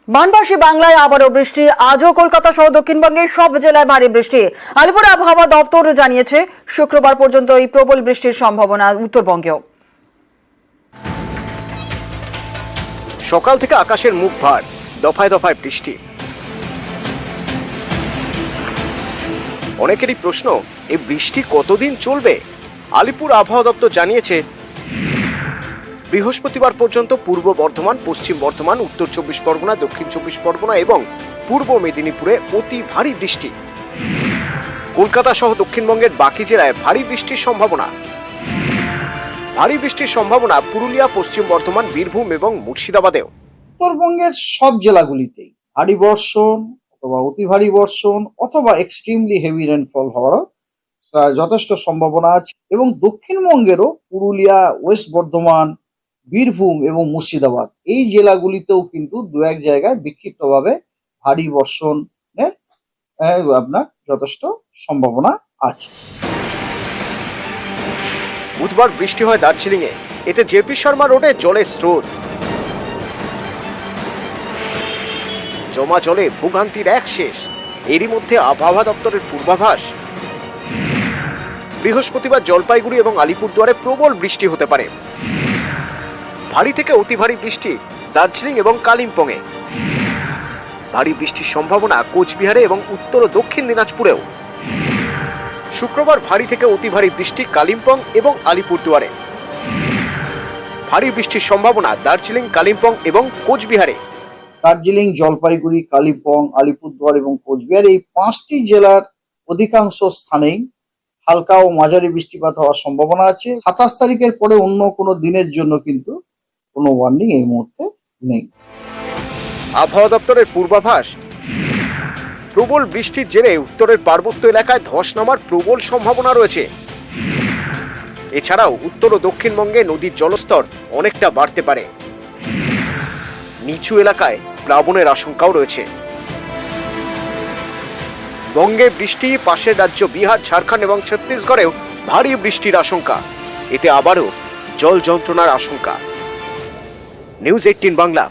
বানবাসী বাংলায় আবারও বৃষ্টি। আজও কলকাতা সহ দক্ষিণবঙ্গের সব জেলায় ভারী বৃষ্টি। আলিপুর আবহাওয়া দপ্তর জানিয়েছে শুক্রবার পর্যন্ত এই প্রবল বৃষ্টির সম্ভাবনা উত্তরবঙ্গেও। সকাল থেকে আকাশের মুখ ভার, দফায় দফায় বৃষ্টি। অনেকেরই প্রশ্ন, এই বৃষ্টি কতদিন চলবে? আলিপুর আবহাওয়া দপ্তর জানিয়েছে বৃহস্পতিবার পর্যন্ত পূর্ব বর্ধমান, পশ্চিম বর্ধমান, উত্তর 24 পরগনা, দক্ষিণ 24 পরগনা এবং পূর্ব মেদিনীপুরে অতি ভারী বৃষ্টি। কলকাতা সহ দক্ষিণবঙ্গের বাকি জেলায় ভারী বৃষ্টির সম্ভাবনা। ভারী বৃষ্টির সম্ভাবনা পুরুলিয়া, পশ্চিম বর্ধমান, বীরভূম এবং মুর্শিদাবাদেও। উত্তরবঙ্গের সব জেলাগুলিতেই ভারী বর্ষণ অথবা অতি ভারী বর্ষণ অথবা এক্সট্রিমলি হেভি রেনফল হওয়ারও যথেষ্ট সম্ভাবনা আছে এবং দক্ষিণবঙ্গেরও পুরুলিয়া, ওয়েস্ট বর্ধমান, বীরভূম এবং মুর্শিদাবাদ এই জেলাগুলিতেও কিন্তু দু এক জায়গায় বিক্ষিপ্তভাবে ভারী বর্ষণের আপনার যথেষ্ট সম্ভাবনা আছে। বুধবার বৃষ্টি হয় দার্জিলিং এ। এতে জেপি শর্মা রোডে জলের স্রোত। জমা জলে ভোগান্তির এক শেষ। এরই মধ্যে আবহাওয়া দপ্তরের পূর্বাভাস, বৃহস্পতিবার জলপাইগুড়ি এবং আলিপুরদুয়ারে প্রবল বৃষ্টি হতে পারে। ভারী থেকে অতি ভারী বৃষ্টি দার্জিলিং এবং কালিম্পংয়ে। ভারী বৃষ্টির সম্ভাবনা কোচবিহারে এবং উত্তর ও দক্ষিণ দিনাজপুরেও। শুক্রবার ভারী থেকে অতি ভারী বৃষ্টি কালিম্পং এবং আলিপুরদুয়ারে। ভারী বৃষ্টির সম্ভাবনা দার্জিলিং, কালিম্পং এবং কোচবিহারে। দার্জিলিং, জলপাইগুড়ি, কালিম্পং, আলিপুরদুয়ার এবং কোচবিহার এই 5টি জেলার অধিকাংশ স্থানেই হালকা ও মাঝারি বৃষ্টিপাত হওয়ার সম্ভাবনা আছে। 27 তারিখের পরে অন্য কোনো দিনের জন্য কিন্তু কোনো ওয়ার্নিং এই মুহূর্তে নেই। আবহাওয়া দপ্তরের পূর্বাভাস, প্রবল বৃষ্টির জেরে উত্তরের পার্বত্য এলাকায় ধস নামার প্রবল সম্ভাবনা রয়েছে। এছাড়াও উত্তর ও দক্ষিণবঙ্গে নদীর জলস্তর অনেকটা বাড়তে পারে। নিচু এলাকায় প্লাবনের আশঙ্কাও রয়েছে। বঙ্গে বৃষ্টি, পাশের রাজ্য বিহার, ঝাড়খণ্ড এবং ছত্তিশগড়েও ভারী বৃষ্টির আশঙ্কা। এতে আবারও জল যন্ত্রণার আশঙ্কা। নিউজ 18 বাংলা।